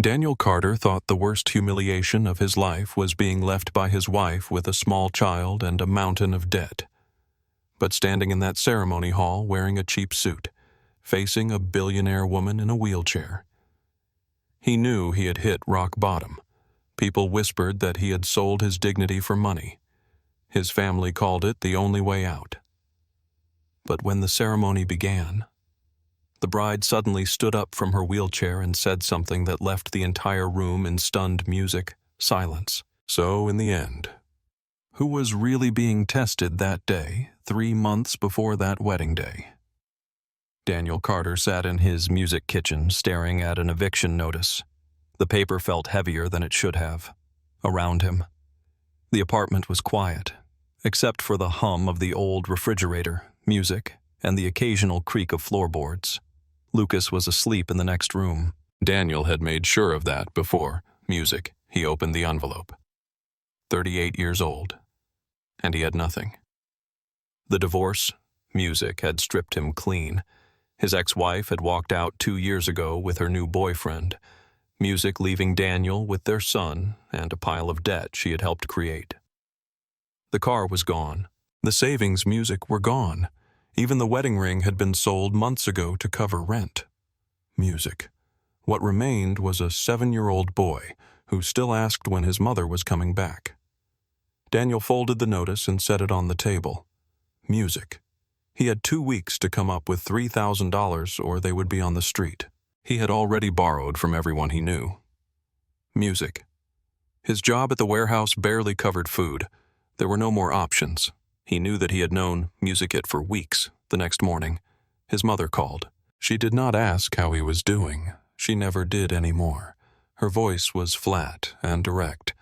Daniel Carter thought the worst humiliation of his life was being left by his wife with a small child and a mountain of debt. But standing in that ceremony hall wearing a cheap suit, facing a billionaire woman in a wheelchair, he knew he had hit rock bottom. People whispered that he had sold his dignity for money. His family called it the only way out. But when the ceremony began, the bride suddenly stood up from her wheelchair and said something that left the entire room in stunned music, silence. So, in the end, who was really being tested that day, 3 months before that wedding day? Daniel Carter sat in his music kitchen staring at an eviction notice. The paper felt heavier than it should have. Around him, the apartment was quiet, except for the hum of the old refrigerator, music, and the occasional creak of floorboards. Lucas was asleep in the next room. Daniel had made sure of that before, music, he opened the envelope. 38 years old, and he had nothing. The divorce, music, had stripped him clean. His ex-wife had walked out 2 years ago with her new boyfriend, music leaving Daniel with their son and a pile of debt she had helped create. The car was gone. The savings music were gone. Even the wedding ring had been sold months ago to cover rent. Music. What remained was a 7-year-old boy who still asked when his mother was coming back. Daniel folded the notice and set it on the table. Music. He had 2 weeks to come up with $3,000 or they would be on the street. He had already borrowed from everyone he knew. Music. His job at the warehouse barely covered food. There were no more options. He knew that he had known Music It for weeks. The next morning, his mother called. She did not ask how he was doing. She never did anymore. Her voice was flat and direct,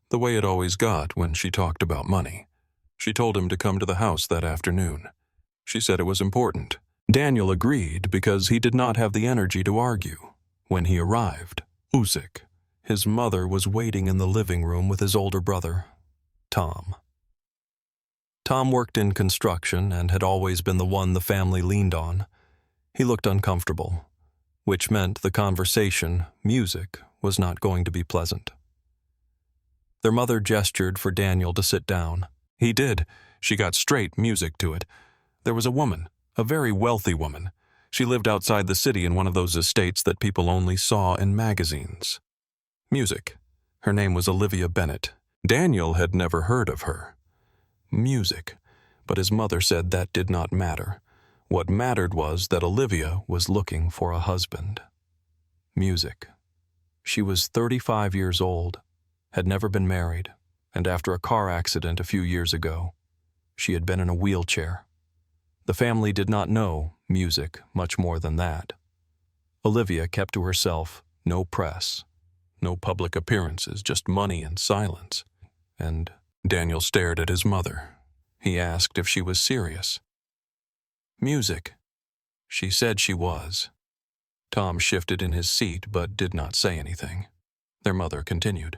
the way it always got when she talked about money. She told him to come to the house that afternoon. She said it was important. Daniel agreed because he did not have the energy to argue. When he arrived, Usyk, his mother, was waiting in the living room with his older brother, Tom. Tom worked in construction and had always been the one the family leaned on. He looked uncomfortable, which meant the conversation, music, was not going to be pleasant. Their mother gestured for Daniel to sit down. He did. She got straight music to it. There was a woman, a very wealthy woman. She lived outside the city in one of those estates that people only saw in magazines. Music. Her name was Olivia Bennett. Daniel had never heard of her. Music. But his mother said that did not matter. What mattered was that Olivia was looking for a husband. Music. She was 35 years old, had never been married, and after a car accident a few years ago, she had been in a wheelchair. The family did not know Music much more than that. Olivia kept to herself, no press, no public appearances, just money and silence. And Daniel stared at his mother. He asked if she was serious. Music. She said she was. Tom shifted in his seat but did not say anything. Their mother continued.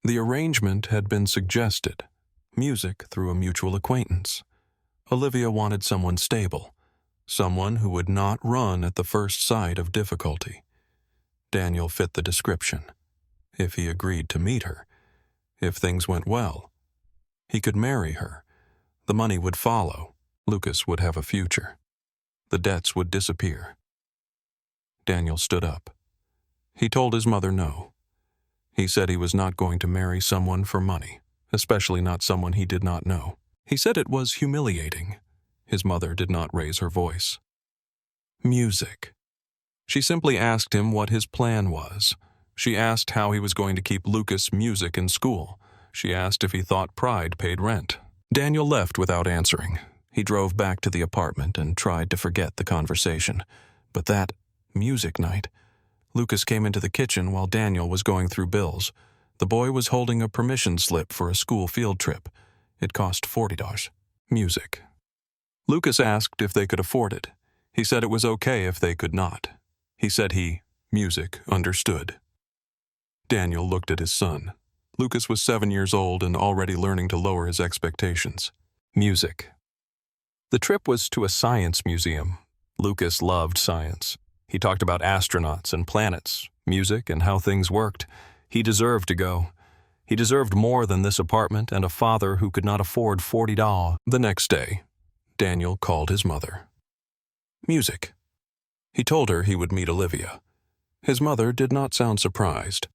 The arrangement had been suggested. Music through a mutual acquaintance. Olivia wanted someone stable, someone who would not run at the first sight of difficulty. Daniel fit the description. If he agreed to meet her, if things went well, he could marry her. The money would follow. Lucas would have a future. The debts would disappear. Daniel stood up. He told his mother no. He said he was not going to marry someone for money, especially not someone he did not know. He said it was humiliating. His mother did not raise her voice. Music. She simply asked him what his plan was. She asked how he was going to keep Lucas music in school. She asked if he thought pride paid rent. Daniel left without answering. He drove back to the apartment and tried to forget the conversation. But that music night, Lucas came into the kitchen while Daniel was going through bills. The boy was holding a permission slip for a school field trip. It cost $40. Music. Lucas asked if they could afford it. He said it was okay if they could not. He said Music, understood. Daniel looked at his son. Lucas was 7 years old and already learning to lower his expectations. Music. The trip was to a science museum. Lucas loved science. He talked about astronauts and planets, music, and how things worked. He deserved to go. He deserved more than this apartment and a father who could not afford $40. The next day, Daniel called his mother. Music. He told her he would meet Olivia. His mother did not sound surprised.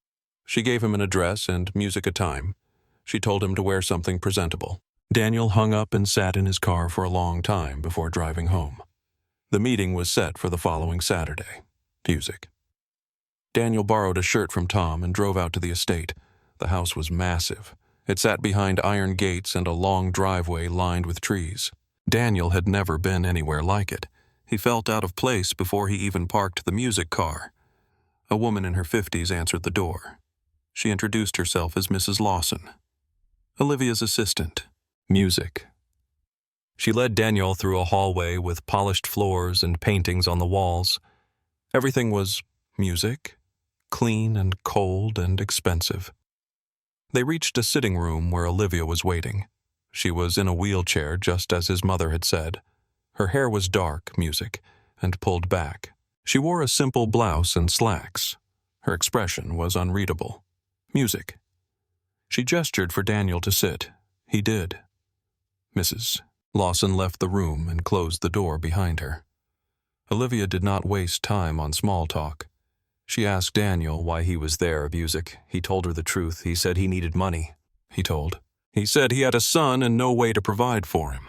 She gave him an address and music a time. She told him to wear something presentable. Daniel hung up and sat in his car for a long time before driving home. The meeting was set for the following Saturday. Music. Daniel borrowed a shirt from Tom and drove out to the estate. The house was massive. It sat behind iron gates and a long driveway lined with trees. Daniel had never been anywhere like it. He felt out of place before he even parked the music car. A woman in her 50s answered the door. She introduced herself as Mrs. Lawson, Olivia's assistant. Music. She led Daniel through a hallway with polished floors and paintings on the walls. Everything was music, clean and cold and expensive. They reached a sitting room where Olivia was waiting. She was in a wheelchair, just as his mother had said. Her hair was dark, music, and pulled back. She wore a simple blouse and slacks. Her expression was unreadable. Music. She gestured for Daniel to sit. He did. Mrs. Lawson left the room and closed the door behind her. Olivia did not waste time on small talk. She asked Daniel why he was there, Music. He told her the truth. He said he needed money, he told. He said he had a son and no way to provide for him.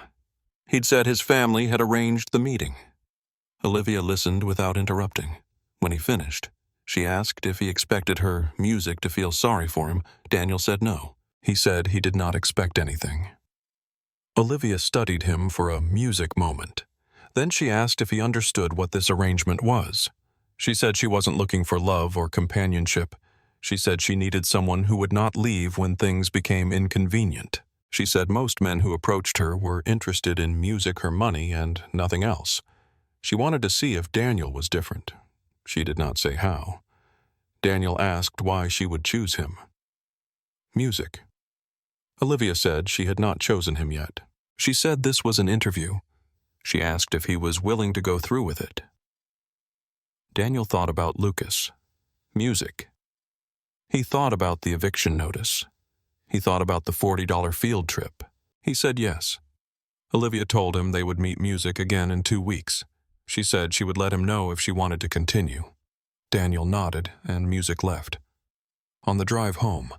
He'd said his family had arranged the meeting. Olivia listened without interrupting. When he finished, she asked if he expected her, Music, to feel sorry for him. Daniel said no. He said he did not expect anything. Olivia studied him for a music moment. Then she asked if he understood what this arrangement was. She said she wasn't looking for love or companionship. She said she needed someone who would not leave when things became inconvenient. She said most men who approached her were interested in music, her money, and nothing else. She wanted to see if Daniel was different. She did not say how. Daniel asked why she would choose him. Music. Olivia said she had not chosen him yet. She said this was an interview. She asked if he was willing to go through with it. Daniel thought about Lucas. Music. He thought about the eviction notice. He thought about the $40 field trip. He said yes. Olivia told him they would meet Music again in 2 weeks. She said she would let him know if she wanted to continue. Daniel nodded, and Music left. On the drive home,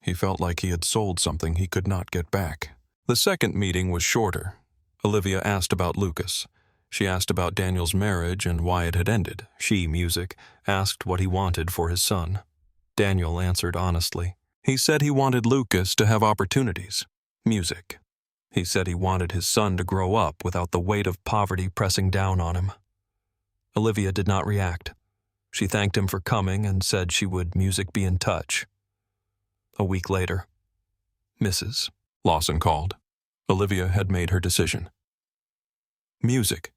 he felt like he had sold something he could not get back. The second meeting was shorter. Olivia asked about Lucas. She asked about Daniel's marriage and why it had ended. She, Music, asked what he wanted for his son. Daniel answered honestly. He said he wanted Lucas to have opportunities. Music. He said he wanted his son to grow up without the weight of poverty pressing down on him. Olivia did not react. She thanked him for coming and said she would, Music, be in touch. A week later, Mrs. Lawson called. Olivia had made her decision. Music.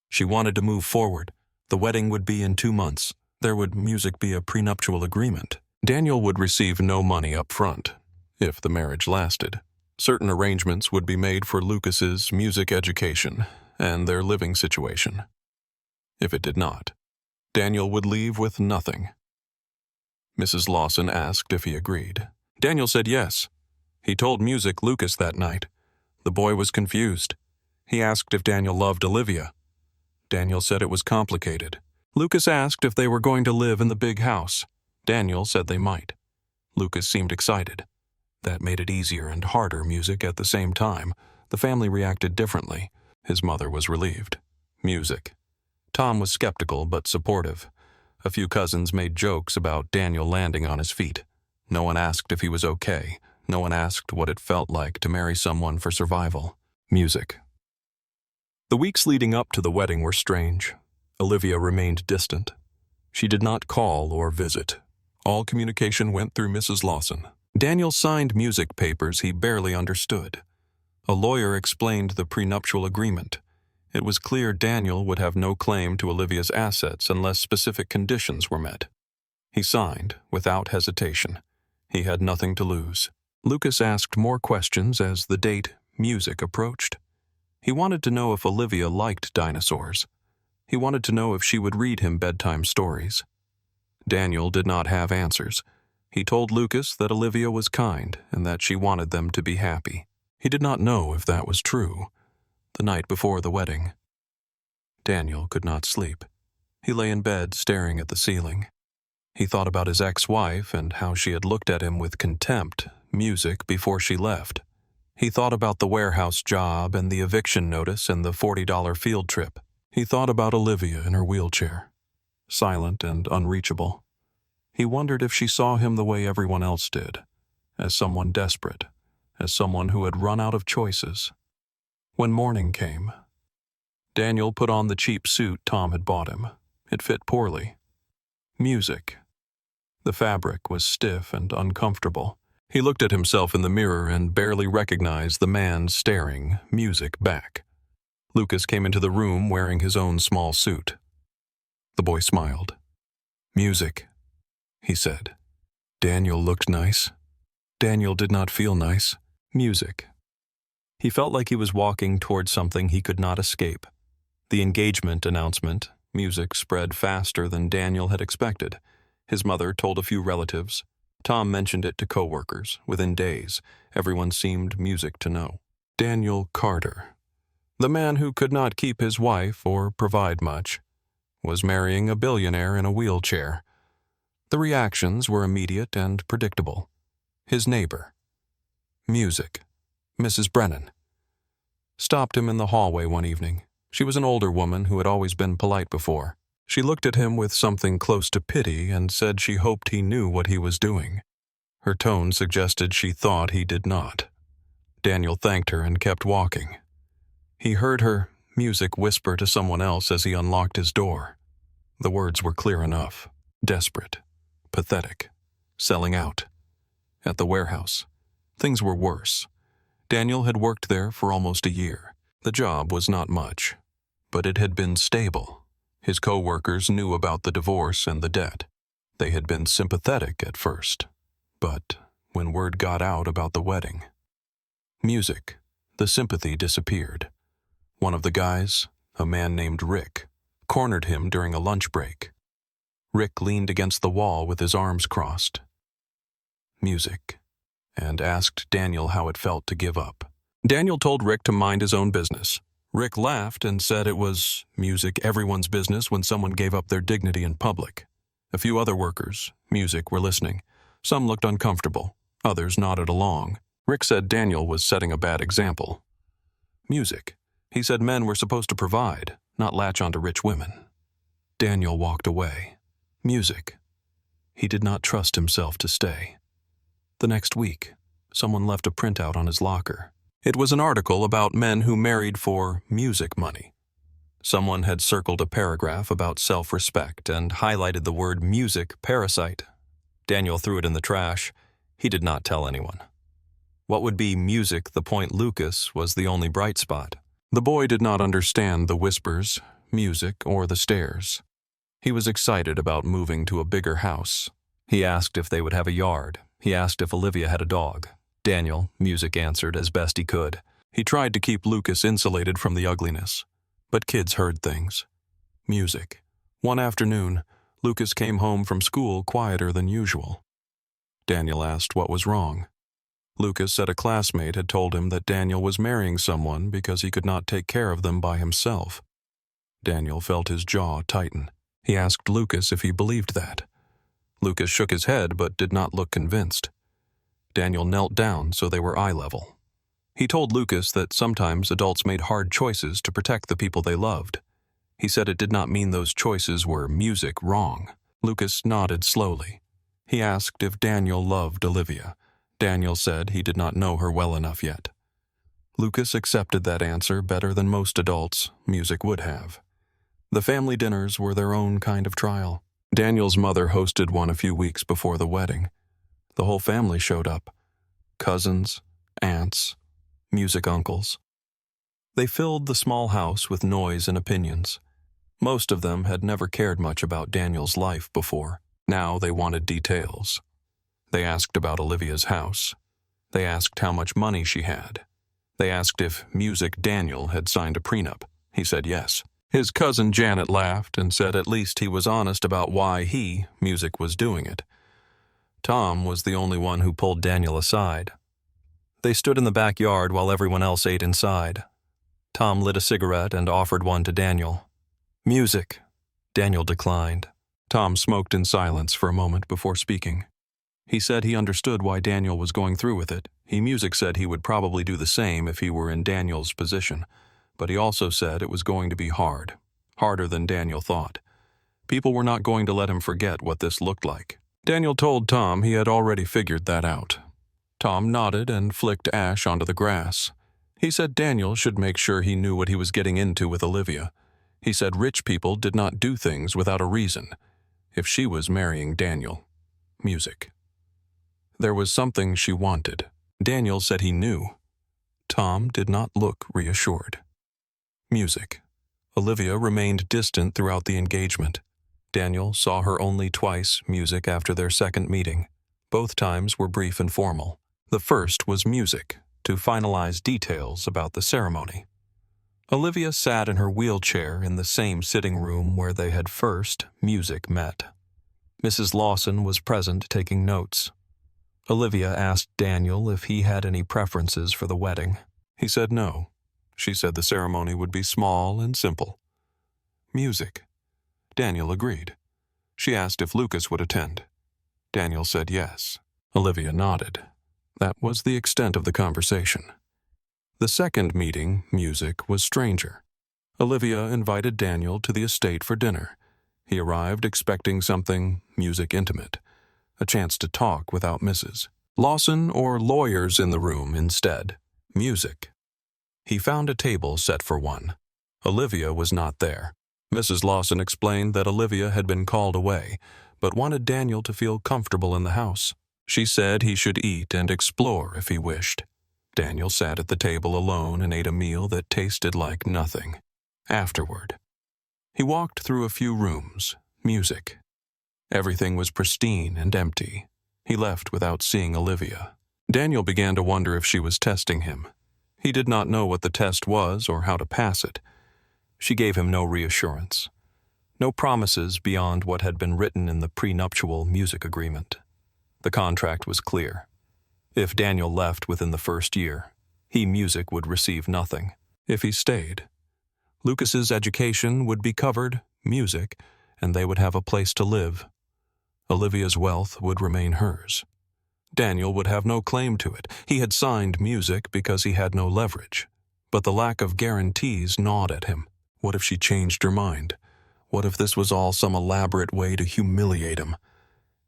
She wanted to move forward. The wedding would be in 2 months. There would, Music, be a prenuptial agreement. Daniel would receive no money up front, if the marriage lasted. Certain arrangements would be made for Lucas's music education and their living situation. If it did not, Daniel would leave with nothing. Mrs. Lawson asked if he agreed. Daniel said yes. He told Music Lucas that night. The boy was confused. He asked if Daniel loved Olivia. Daniel said it was complicated. Lucas asked if they were going to live in the big house. Daniel said they might. Lucas seemed excited. That made it easier and harder, Music, at the same time. The family reacted differently. His mother was relieved. Music. Tom was skeptical but supportive. A few cousins made jokes about Daniel landing on his feet. No one asked if he was okay. No one asked what it felt like to marry someone for survival. Music. The weeks leading up to the wedding were strange. Olivia remained distant. She did not call or visit. All communication went through Mrs. Lawson. Daniel signed music papers he barely understood. A lawyer explained the prenuptial agreement. It was clear Daniel would have no claim to Olivia's assets unless specific conditions were met. He signed without hesitation. He had nothing to lose. Lucas asked more questions as the date, Music, approached. He wanted to know if Olivia liked dinosaurs. He wanted to know if she would read him bedtime stories. Daniel did not have answers. He told Lucas that Olivia was kind and that she wanted them to be happy. He did not know if that was true. The night before the wedding, Daniel could not sleep. He lay in bed staring at the ceiling. He thought about his ex-wife and how she had looked at him with contempt, music, before she left. He thought about the warehouse job and the eviction notice and the $40 field trip. He thought about Olivia in her wheelchair, silent and unreachable. He wondered if she saw him the way everyone else did, as someone desperate, as someone who had run out of choices. When morning came, Daniel put on the cheap suit Tom had bought him. It fit poorly. Music. The fabric was stiff and uncomfortable. He looked at himself in the mirror and barely recognized the man staring music back. Lucas came into the room wearing his own small suit. The boy smiled. "Music," he said. Daniel looked nice. Daniel did not feel nice. Music. He felt like he was walking towards something he could not escape. The engagement announcement, music, spread faster than Daniel had expected. His mother told a few relatives. Tom mentioned it to co-workers. Within days, everyone seemed music to know. Daniel Carter, the man who could not keep his wife or provide much, was marrying a billionaire in a wheelchair. The reactions were immediate and predictable. His neighbor, music, Mrs. Brennan, stopped him in the hallway one evening. She was an older woman who had always been polite before. She looked at him with something close to pity and said she hoped he knew what he was doing. Her tone suggested she thought he did not. Daniel thanked her and kept walking. He heard her, music, whisper to someone else as he unlocked his door. The words were clear enough. Desperate. Pathetic. Selling out. At the warehouse, things were worse. Daniel had worked there for almost a year. The job was not much, but it had been stable. His co-workers knew about the divorce and the debt. They had been sympathetic at first, but when word got out about the wedding, music, the sympathy disappeared. One of the guys, a man named Rick, cornered him during a lunch break. Rick leaned against the wall with his arms crossed. Music, and asked Daniel how it felt to give up. Daniel told Rick to mind his own business. Rick laughed and said it was music everyone's business when someone gave up their dignity in public. A few other workers, music, were listening. Some looked uncomfortable. Others nodded along. Rick said Daniel was setting a bad example. Music. He said men were supposed to provide, not latch onto rich women. Daniel walked away. Music. He did not trust himself to stay. The next week, someone left a printout on his locker. It was an article about men who married for music money. Someone had circled a paragraph about self-respect and highlighted the word music parasite. Daniel threw it in the trash. He did not tell anyone. What would be music the point Lucas was the only bright spot. The boy did not understand the whispers, music, or the stares. He was excited about moving to a bigger house. He asked if they would have a yard. He asked if Olivia had a dog. Daniel, music, answered as best he could. He tried to keep Lucas insulated from the ugliness. But kids heard things. Music. One afternoon, Lucas came home from school quieter than usual. Daniel asked what was wrong. Lucas said a classmate had told him that Daniel was marrying someone because he could not take care of them by himself. Daniel felt his jaw tighten. He asked Lucas if he believed that. Lucas shook his head but did not look convinced. Daniel knelt down so they were eye level. He told Lucas that sometimes adults made hard choices to protect the people they loved. He said it did not mean those choices were music wrong. Lucas nodded slowly. He asked if Daniel loved Olivia. Daniel said he did not know her well enough yet. Lucas accepted that answer better than most adults, music would have. The family dinners were their own kind of trial. Daniel's mother hosted one a few weeks before the wedding. The whole family showed up. Cousins, aunts, music uncles. They filled the small house with noise and opinions. Most of them had never cared much about Daniel's life before. Now they wanted details. They asked about Olivia's house. They asked how much money she had. They asked if Music Daniel had signed a prenup. He said yes. His cousin Janet laughed and said at least he was honest about why he, Music, was doing it. Tom was the only one who pulled Daniel aside. They stood in the backyard while everyone else ate inside. Tom lit a cigarette and offered one to Daniel. "Music." Daniel declined. Tom smoked in silence for a moment before speaking. He said he understood why Daniel was going through with it. Music said he would probably do the same if he were in Daniel's position, but he also said it was going to be hard, harder than Daniel thought. People were not going to let him forget what this looked like. Daniel told Tom he had already figured that out. Tom nodded and flicked ash onto the grass. He said Daniel should make sure he knew what he was getting into with Olivia. He said rich people did not do things without a reason. If she was marrying Daniel, Music, there was something she wanted. Daniel said he knew. Tom did not look reassured. Music. Olivia remained distant throughout the engagement. Daniel saw her only twice, Music, after their second meeting. Both times were brief and formal. The first was Music, to finalize details about the ceremony. Olivia sat in her wheelchair in the same sitting room where they had first, Music, met. Mrs. Lawson was present taking notes. Olivia asked Daniel if he had any preferences for the wedding. He said no. She said the ceremony would be small and simple. Music. Daniel agreed. She asked if Lucas would attend. Daniel said yes. Olivia nodded. That was the extent of the conversation. The second meeting, Music, was stranger. Olivia invited Daniel to the estate for dinner. He arrived expecting something, Music, intimate. A chance to talk without Mrs. Lawson or lawyers in the room instead. Music. He found a table set for one. Olivia was not there. Mrs. Lawson explained that Olivia had been called away, but wanted Daniel to feel comfortable in the house. She said he should eat and explore if he wished. Daniel sat at the table alone and ate a meal that tasted like nothing. Afterward, he walked through a few rooms. Music. Everything was pristine and empty. He left without seeing Olivia. Daniel began to wonder if she was testing him. He did not know what the test was or how to pass it. She gave him no reassurance. No promises beyond what had been written in the prenuptial Music agreement. The contract was clear. If Daniel left within the first year, he, Music, would receive nothing. If he stayed, Lucas's education would be covered, Music, and they would have a place to live. Olivia's wealth would remain hers. Daniel would have no claim to it. He had signed Music because he had no leverage. But the lack of guarantees gnawed at him. What if she changed her mind? What if this was all some elaborate way to humiliate him?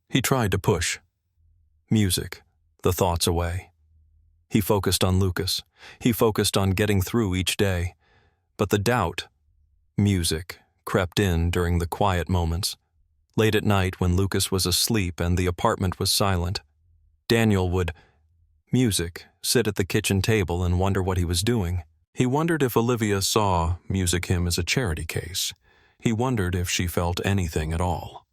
He tried to push. Music, the thoughts away. He focused on Lucas. He focused on getting through each day. But the doubt, Music, crept in during the quiet moments. Late at night when Lucas was asleep and the apartment was silent, Daniel would, Music, sit at the kitchen table and wonder what he was doing. He wondered if Olivia saw Music him as a charity case. He wondered if she felt anything at all.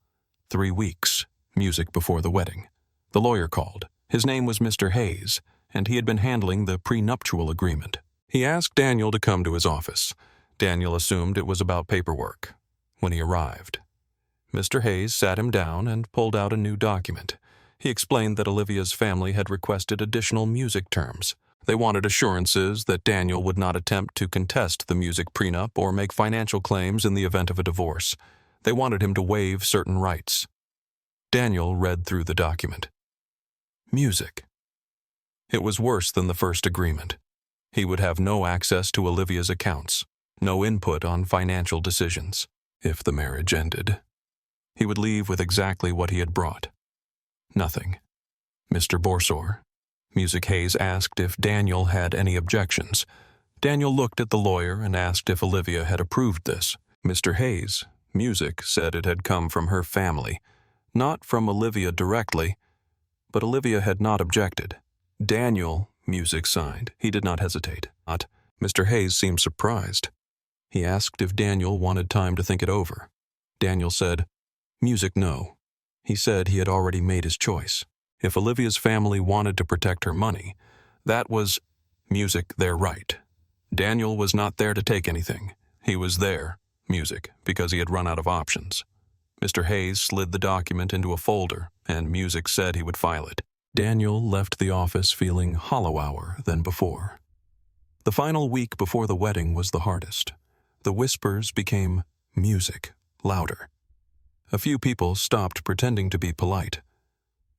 3 weeks, Music, before the wedding. The lawyer called. His name was Mr. Hayes, and he had been handling the prenuptial agreement. He asked Daniel to come to his office. Daniel assumed it was about paperwork. When he arrived, Mr. Hayes sat him down and pulled out a new document. He explained that Olivia's family had requested additional Music terms. They wanted assurances that Daniel would not attempt to contest the Music prenup or make financial claims in the event of a divorce. They wanted him to waive certain rights. Daniel read through the document. Music. It was worse than the first agreement. He would have no access to Olivia's accounts, no input on financial decisions. If the marriage ended, he would leave with exactly what he had brought. Nothing. Mr. Borsor, Music Hayes asked if Daniel had any objections. Daniel looked at the lawyer and asked if Olivia had approved this. Mr. Hayes, Music, said it had come from her family, not from Olivia directly, but Olivia had not objected. Daniel, Music signed. He did not hesitate. Mr. Hayes seemed surprised. He asked if Daniel wanted time to think it over. Daniel said, Music, no. He said he had already made his choice. If Olivia's family wanted to protect her money, that was, Music, their right. Daniel was not there to take anything. He was there, Music, because he had run out of options. Mr. Hayes slid the document into a folder, and Music said he would file it. Daniel left the office feeling hollower than before. The final week before the wedding was the hardest. The whispers became music, louder. A few people stopped pretending to be polite.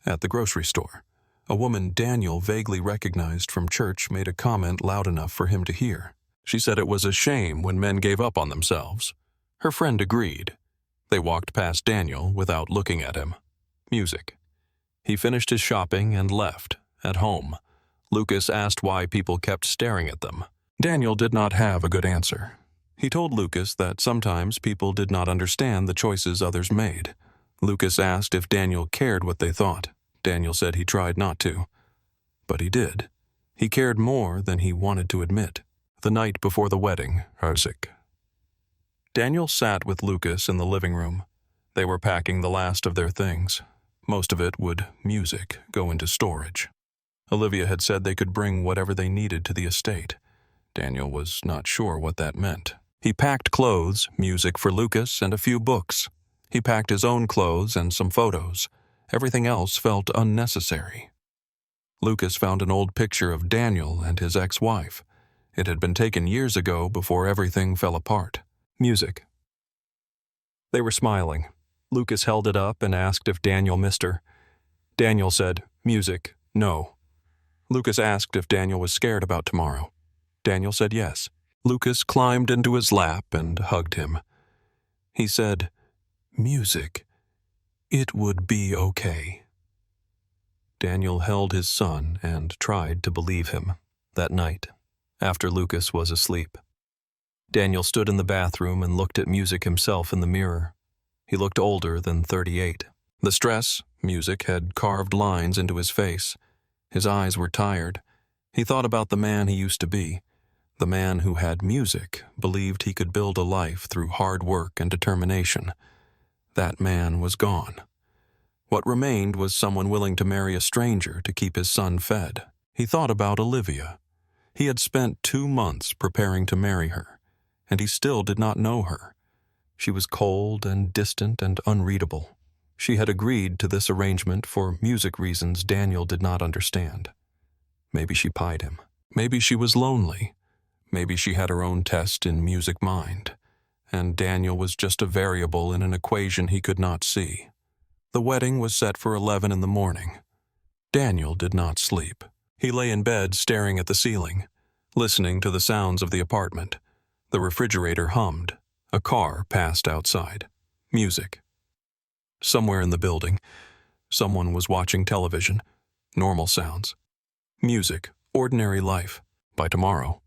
At the grocery store, a woman Daniel vaguely recognized from church made a comment loud enough for him to hear. She said it was a shame when men gave up on themselves. Her friend agreed. They walked past Daniel without looking at him. Music. He finished his shopping and left. At home, Lucas asked why people kept staring at them. Daniel did not have a good answer. He told Lucas that sometimes people did not understand the choices others made. Lucas asked if Daniel cared what they thought. Daniel said he tried not to. But he did. He cared more than he wanted to admit. The night before the wedding, Isaac. Daniel sat with Lucas in the living room. They were packing the last of their things. Most of it would, music, go into storage. Olivia had said they could bring whatever they needed to the estate. Daniel was not sure what that meant. He packed clothes, music for Lucas, and a few books. He packed his own clothes and some photos. Everything else felt unnecessary. Lucas found an old picture of Daniel and his ex-wife. It had been taken years ago before everything fell apart. Music. They were smiling. Lucas held it up and asked if Daniel missed her. Daniel said, "Music, no." Lucas asked if Daniel was scared about tomorrow. Daniel said yes. Lucas climbed into his lap and hugged him. He said, "Music, it would be okay." Daniel held his son and tried to believe him. That night, after Lucas was asleep, Daniel stood in the bathroom and looked at Music himself in the mirror. He looked older than 38. The stress, Music, had carved lines into his face. His eyes were tired. He thought about the man he used to be. The man who had music, believed he could build a life through hard work and determination. That man was gone. What remained was someone willing to marry a stranger to keep his son fed. He thought about Olivia. He had spent 2 months preparing to marry her, and he still did not know her. She was cold and distant and unreadable. She had agreed to this arrangement for music reasons Daniel did not understand. Maybe she pied him. Maybe she was lonely. Maybe she had her own test in music mind, and Daniel was just a variable in an equation he could not see. The wedding was set for 11 in the morning. Daniel did not sleep. He lay in bed staring at the ceiling, listening to the sounds of the apartment. The refrigerator hummed. A car passed outside. Music. Somewhere in the building, someone was watching television. Normal sounds. Music. Ordinary life. By tomorrow,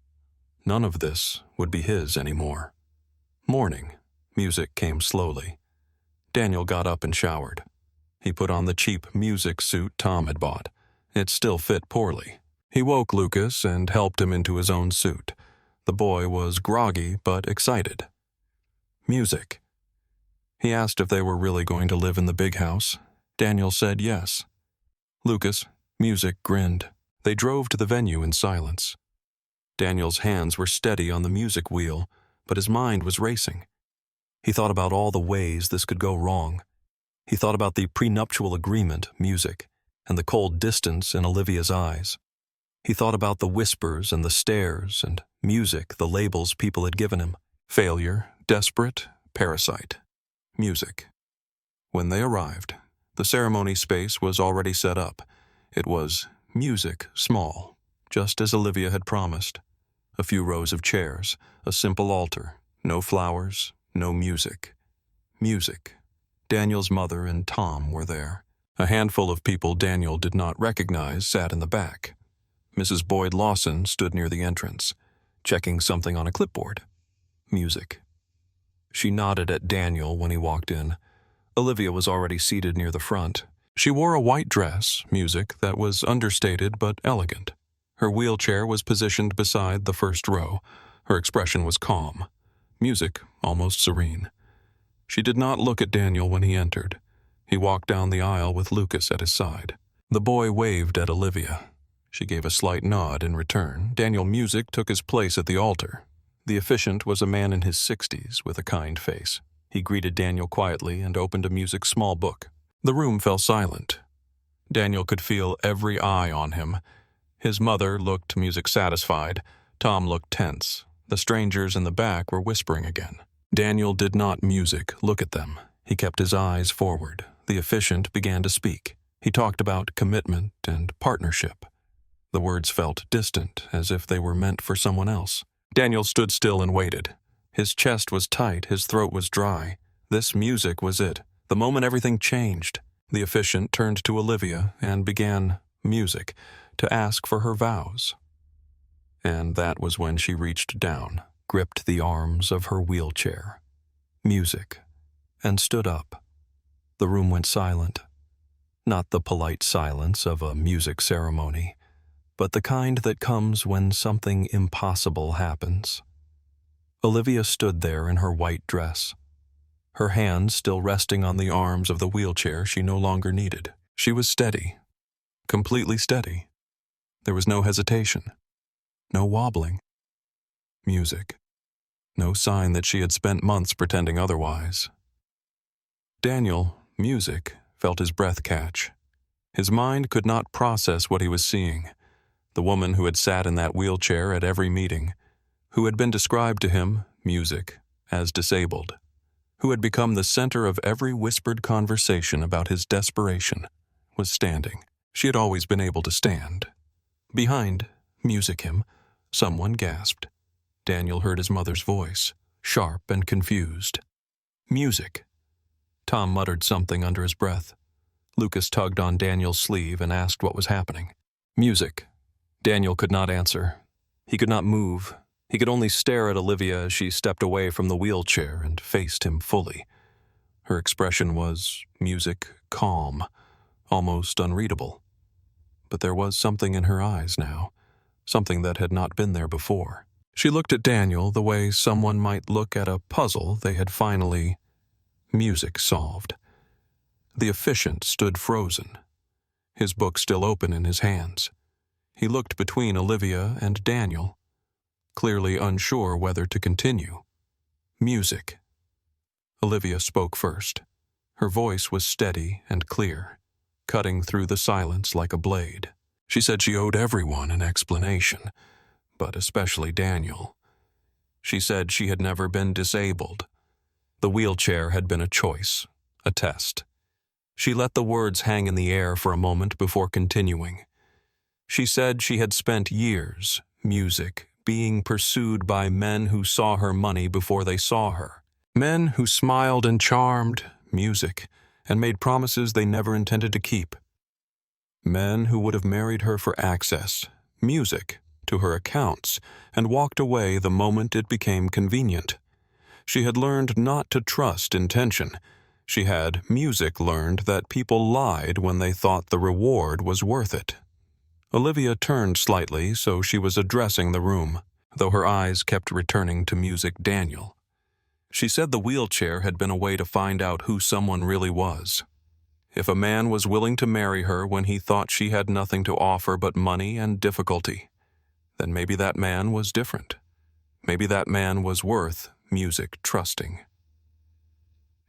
none of this would be his anymore. Morning. Music came slowly. Daniel got up and showered. He put on the cheap music suit Tom had bought. It still fit poorly. He woke Lucas and helped him into his own suit. The boy was groggy but excited. Music. He asked if they were really going to live in the big house. Daniel said yes. Lucas, Music grinned. They drove to the venue in silence. Daniel's hands were steady on the music wheel, but his mind was racing. He thought about all the ways this could go wrong. He thought about the prenuptial agreement, Music, and the cold distance in Olivia's eyes. He thought about the whispers and the stares and Music, the labels people had given him. Failure, desperate, parasite. Music. When they arrived, the ceremony space was already set up. It was Music small, just as Olivia had promised. A few rows of chairs, a simple altar, no flowers, no music. Music. Daniel's mother and Tom were there. A handful of people Daniel did not recognize sat in the back. Mrs. Boyd Lawson stood near the entrance, checking something on a clipboard. Music. She nodded at Daniel when he walked in. Olivia was already seated near the front. She wore a white dress, Music, that was understated but elegant. Her wheelchair was positioned beside the first row. Her expression was calm. Music, almost serene. She did not look at Daniel when he entered. He walked down the aisle with Lucas at his side. The boy waved at Olivia. She gave a slight nod in return. Daniel Music took his place at the altar. The officiant was a man in his 60s with a kind face. He greeted Daniel quietly and opened a music small book. The room fell silent. Daniel could feel every eye on him. His mother looked music satisfied. Tom looked tense. The strangers in the back were whispering again. Daniel did not look at them. He kept his eyes forward. The officiant began to speak. He talked about commitment and partnership. The words felt distant, as if they were meant for someone else. Daniel stood still and waited. His chest was tight, his throat was dry. This music was it. The moment everything changed. The officiant turned to Olivia and began music to ask for her vows. And that was when she reached down, gripped the arms of her wheelchair. Music. And stood up. The room went silent. Not the polite silence of a music ceremony, but the kind that comes when something impossible happens. Olivia stood there in her white dress, her hands still resting on the arms of the wheelchair she no longer needed. She was steady, completely steady. There was no hesitation, no wobbling. Music. No sign that she had spent months pretending otherwise. Daniel, music, felt his breath catch. His mind could not process what he was seeing. The woman who had sat in that wheelchair at every meeting, who had been described to him, music, as disabled, who had become the center of every whispered conversation about his desperation, was standing. She had always been able to stand. Behind, music him, someone gasped. Daniel heard his mother's voice, sharp and confused. Music. Tom muttered something under his breath. Lucas tugged on Daniel's sleeve and asked what was happening. Music. Daniel could not answer. He could not move. He could only stare at Olivia as she stepped away from the wheelchair and faced him fully. Her expression was music, calm, almost unreadable. But there was something in her eyes now, something that had not been there before. She looked at Daniel the way someone might look at a puzzle they had finally, music, solved. The officiant stood frozen, his book still open in his hands. He looked between Olivia and Daniel, clearly unsure whether to continue. Music. Olivia spoke first. Her voice was steady and clear, cutting through the silence like a blade. She said she owed everyone an explanation, but especially Daniel. She said she had never been disabled. The wheelchair had been a choice, a test. She let the words hang in the air for a moment before continuing. She said she had spent years, music, being pursued by men who saw her money before they saw her. Men who smiled and charmed, music, and made promises they never intended to keep. Men who would have married her for access, music, to her accounts, and walked away the moment it became convenient. She had learned not to trust intention. She had, music, learned that people lied when they thought the reward was worth it. Olivia turned slightly so she was addressing the room, though her eyes kept returning to music Daniel. She said the wheelchair had been a way to find out who someone really was. If a man was willing to marry her when he thought she had nothing to offer but money and difficulty, then maybe that man was different. Maybe that man was worth music trusting.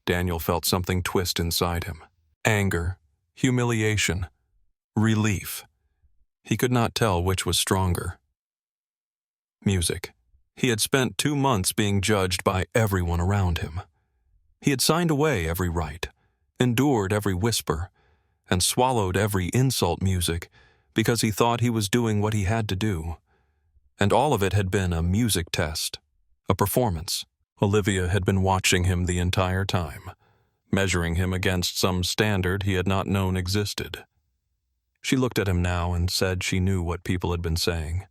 Daniel felt something twist inside him. Anger, humiliation, relief. He could not tell which was stronger. Music. He had spent 2 months being judged by everyone around him. He had signed away every right, endured every whisper, and swallowed every insult music because he thought he was doing what he had to do. And all of it had been a music test, a performance. Olivia had been watching him the entire time, measuring him against some standard he had not known existed. She looked at him now and said she knew what people had been saying.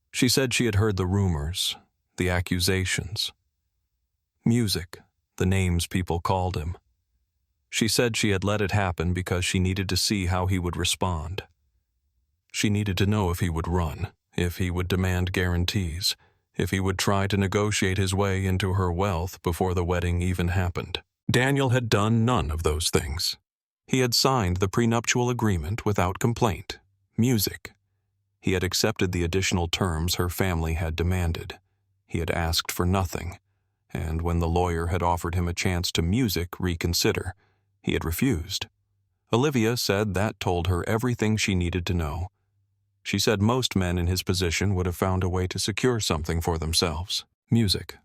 She said she had heard the rumors, the accusations. Music, the names people called him. She said she had let it happen because she needed to see how he would respond. She needed to know if he would run, if he would demand guarantees, if he would try to negotiate his way into her wealth before the wedding even happened. Daniel had done none of those things. He had signed the prenuptial agreement without complaint. Music. He had accepted the additional terms her family had demanded. He had asked for nothing, and when the lawyer had offered him a chance to reconsider, he had refused. Olivia said that told her everything she needed to know. She said most men in his position would have found a way to secure something for themselves. Music.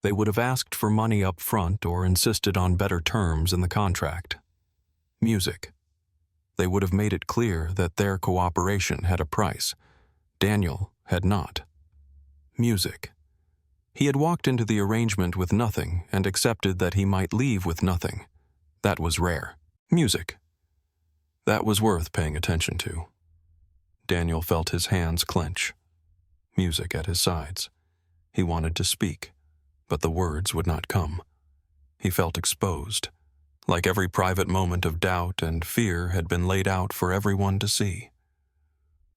They would have asked for money up front or insisted on better terms in the contract. Music. They would have made it clear that their cooperation had a price. Daniel had not. Music. He had walked into the arrangement with nothing and accepted that he might leave with nothing. That was rare. Music. That was worth paying attention to. Daniel felt his hands clench. Music at his sides. He wanted to speak, but the words would not come. He felt exposed, like every private moment of doubt and fear had been laid out for everyone to see.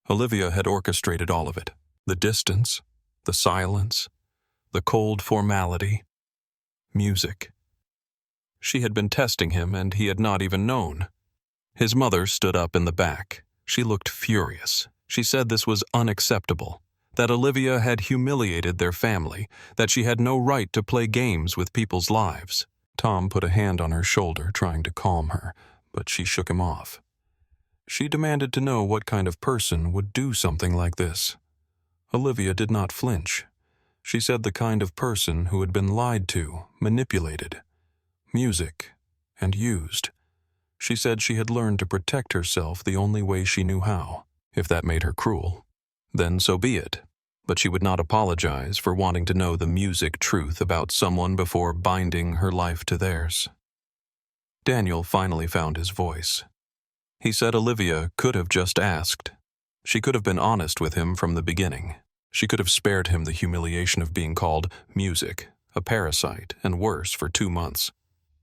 Olivia had orchestrated all of it. The distance, the silence, the cold formality. Music. She had been testing him, and he had not even known. His mother stood up in the back. She looked furious. She said this was unacceptable, that Olivia had humiliated their family, that she had no right to play games with people's lives. Tom put a hand on her shoulder, trying to calm her, but she shook him off. She demanded to know what kind of person would do something like this. Olivia did not flinch. She said the kind of person who had been lied to, manipulated. Music, and used. She said she had learned to protect herself the only way she knew how. If that made her cruel, then so be it. But she would not apologize for wanting to know the music truth about someone before binding her life to theirs. Daniel finally found his voice. He said Olivia could have just asked. She could have been honest with him from the beginning. She could have spared him the humiliation of being called music, a parasite, and worse for 2 months.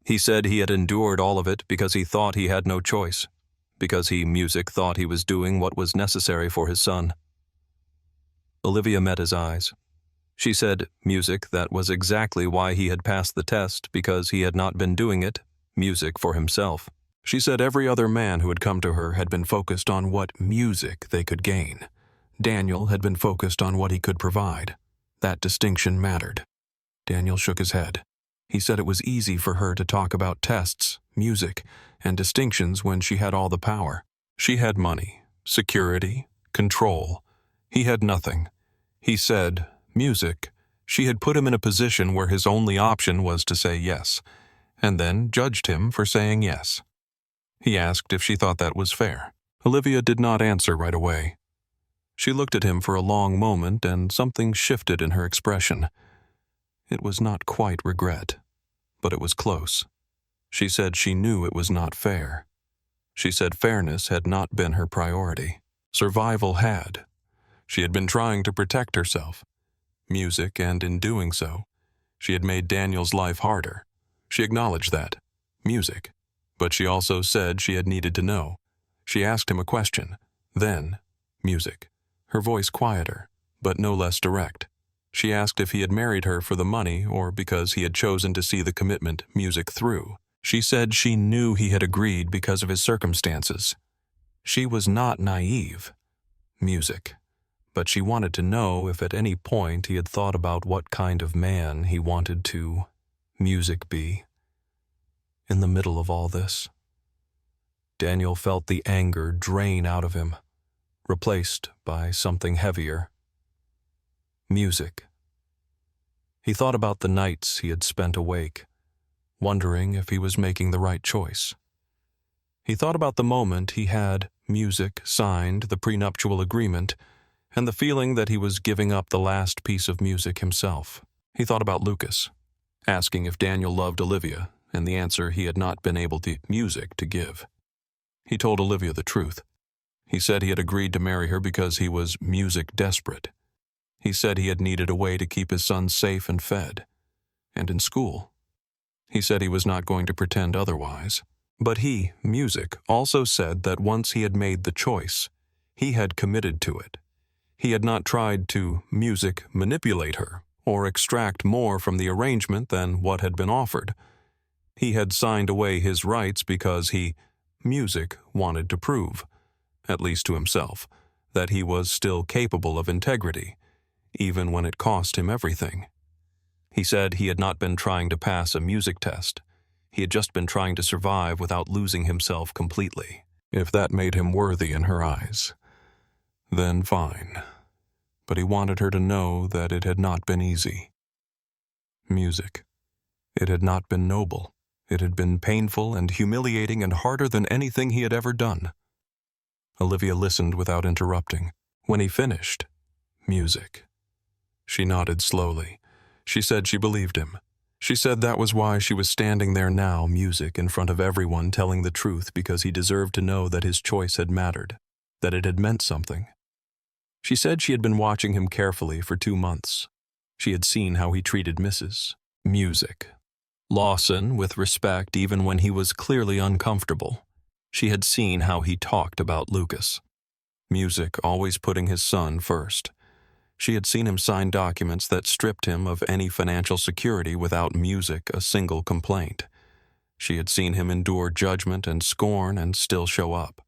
He said he had endured all of it because he thought he had no choice, because music, thought he was doing what was necessary for his son. Olivia met his eyes. She said, music, that was exactly why he had passed the test, because he had not been doing it, music for himself. She said every other man who had come to her had been focused on what music they could gain. Daniel had been focused on what he could provide. That distinction mattered. Daniel shook his head. He said it was easy for her to talk about tests, music, and distinctions when she had all the power. She had money, security, control. He had nothing. He said, music, she had put him in a position where his only option was to say yes, and then judged him for saying yes. He asked if she thought that was fair. Olivia did not answer right away. She looked at him for a long moment, and something shifted in her expression. It was not quite regret, but it was close. She said she knew it was not fair. She said fairness had not been her priority. Survival had. She had been trying to protect herself. Music, and in doing so, she had made Daniel's life harder. She acknowledged that. Music. But she also said she had needed to know. She asked him a question. Then, music. Her voice quieter, but no less direct. She asked if he had married her for the money or because he had chosen to see the commitment, music, through. She said she knew he had agreed because of his circumstances. She was not naive. Music. But she wanted to know if at any point he had thought about what kind of man he wanted to, music, be. In the middle of all this, Daniel felt the anger drain out of him, replaced by something heavier. Music. He thought about the nights he had spent awake, wondering if he was making the right choice. He thought about the moment he had, music, signed the prenuptial agreement, and the feeling that he was giving up the last piece of music himself. He thought about Lucas, asking if Daniel loved Olivia, and the answer he had not been able to give. He told Olivia the truth. He said he had agreed to marry her because he was music desperate. He said he had needed a way to keep his son safe and fed, and in school. He said he was not going to pretend otherwise. But he, music, also said that once he had made the choice, he had committed to it. He had not tried to, music, manipulate her, or extract more from the arrangement than what had been offered. He had signed away his rights because he, music, wanted to prove, at least to himself, that he was still capable of integrity, even when it cost him everything. He said he had not been trying to pass a music test. He had just been trying to survive without losing himself completely. If that made him worthy in her eyes, then fine. But he wanted her to know that it had not been easy. Music. It had not been noble. It had been painful and humiliating and harder than anything he had ever done. Olivia listened without interrupting. When he finished, music. She nodded slowly. She said she believed him. She said that was why she was standing there now, music, in front of everyone, telling the truth because he deserved to know that his choice had mattered, that it had meant something. She said she had been watching him carefully for 2 months. She had seen how he treated Mrs. Music. Lawson with respect even when he was clearly uncomfortable. She had seen how he talked about Lucas. Music always putting his son first. She had seen him sign documents that stripped him of any financial security without Music a single complaint. She had seen him endure judgment and scorn and still show up.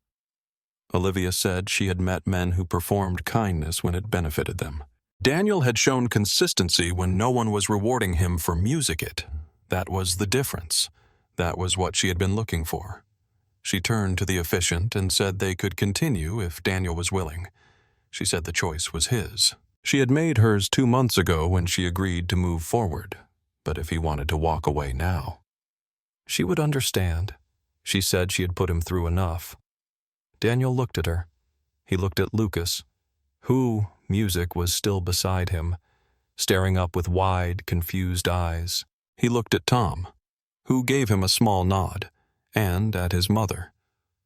Olivia said she had met men who performed kindness when it benefited them. Daniel had shown consistency when no one was rewarding him for music it. That was the difference. That was what she had been looking for. She turned to the officiant and said they could continue if Daniel was willing. She said the choice was his. She had made hers 2 months ago when she agreed to move forward, but if he wanted to walk away now, she would understand. She said she had put him through enough. Daniel looked at her. He looked at Lucas, who, Music, was still beside him, staring up with wide, confused eyes. He looked at Tom, who gave him a small nod, and at his mother,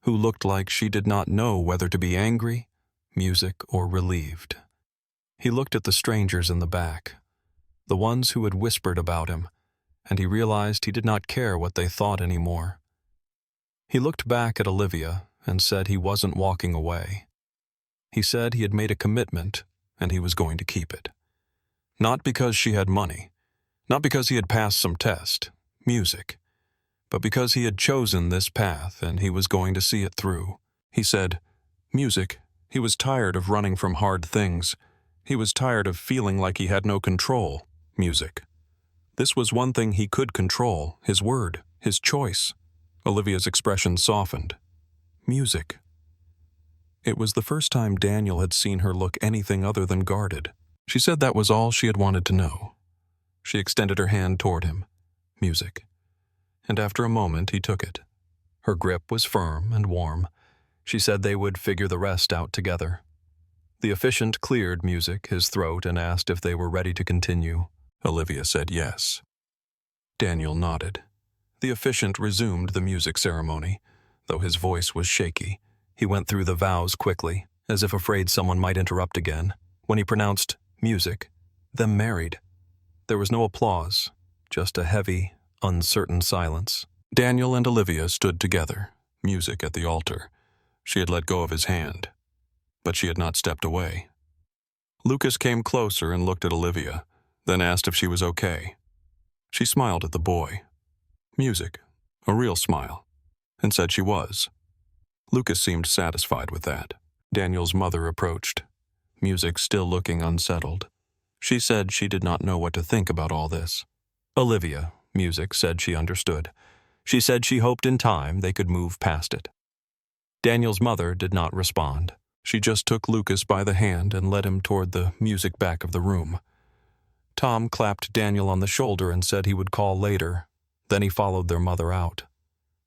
who looked like she did not know whether to be angry, Music, or relieved. He looked at the strangers in the back, the ones who had whispered about him, and he realized he did not care what they thought anymore. He looked back at Olivia and said he wasn't walking away. He said he had made a commitment and he was going to keep it. Not because she had money, not because he had passed some test, Music, but because he had chosen this path and he was going to see it through. He said, Music, he was tired of running from hard things. He was tired of feeling like he had no control. Music. This was one thing he could control, his word, his choice. Olivia's expression softened. Music. It was the first time Daniel had seen her look anything other than guarded. She said that was all she had wanted to know. She extended her hand toward him. Music. And after a moment he took it. Her grip was firm and warm. She said they would figure the rest out together. The officiant cleared Music his throat and asked if they were ready to continue. Olivia said yes. Daniel nodded. The officiant resumed the music ceremony. Though his voice was shaky, he went through the vows quickly, as if afraid someone might interrupt again. When he pronounced Music, them married. There was no applause, just a heavy, uncertain silence. Daniel and Olivia stood together, Music at the altar. She had let go of his hand, but she had not stepped away. Lucas came closer and looked at Olivia, then asked if she was okay. She smiled at the boy. Music, a real smile, and said she was. Lucas seemed satisfied with that. Daniel's mother approached, Music still looking unsettled. She said she did not know what to think about all this. Olivia, Music, said she understood. She said she hoped in time they could move past it. Daniel's mother did not respond. She just took Lucas by the hand and led him toward the music back of the room. Tom clapped Daniel on the shoulder and said he would call later. Then he followed their mother out.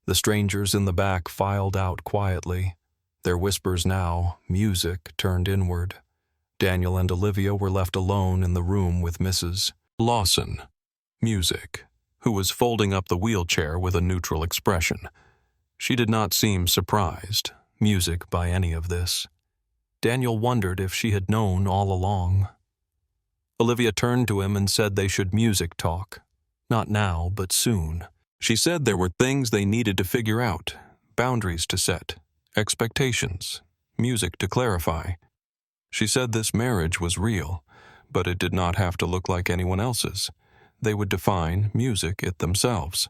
The strangers in the back filed out quietly. Their whispers now, Music, turned inward. Daniel and Olivia were left alone in the room with Mrs. Lawson, Music, who was folding up the wheelchair with a neutral expression. She did not seem surprised, Music, by any of this. Daniel wondered if she had known all along. Olivia turned to him and said they should music talk. Not now, but soon. She said there were things they needed to figure out, boundaries to set, expectations, music to clarify. She said this marriage was real, but it did not have to look like anyone else's. They would define music it themselves.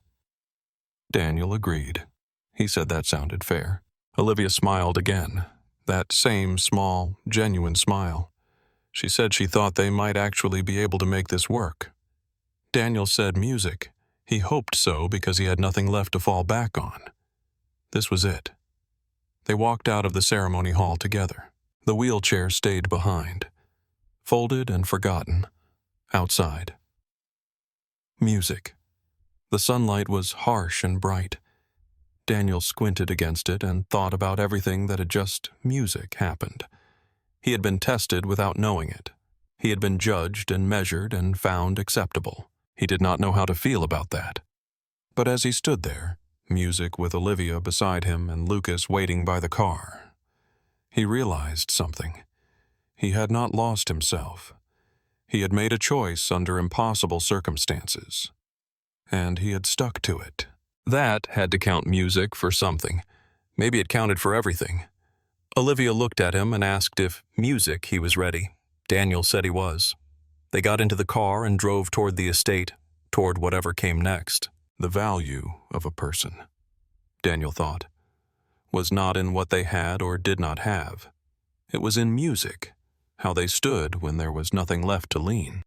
Daniel agreed. He said that sounded fair. Olivia smiled again, that same small, genuine smile. She said she thought they might actually be able to make this work. Daniel said music. He hoped so because he had nothing left to fall back on. This was it. They walked out of the ceremony hall together. The wheelchair stayed behind, folded and forgotten, outside. Music. The sunlight was harsh and bright. Daniel squinted against it and thought about everything that had just music happened. He had been tested without knowing it. He had been judged and measured and found acceptable. He did not know how to feel about that. But as he stood there, music with Olivia beside him and Lucas waiting by the car, he realized something. He had not lost himself. He had made a choice under impossible circumstances, and he had stuck to it. That had to count music for something. Maybe it counted for everything. Olivia looked at him and asked if music he was ready. Daniel said he was. They got into the car and drove toward the estate, toward whatever came next. The value of a person, Daniel thought, was not in what they had or did not have. It was in music, how they stood when there was nothing left to lean.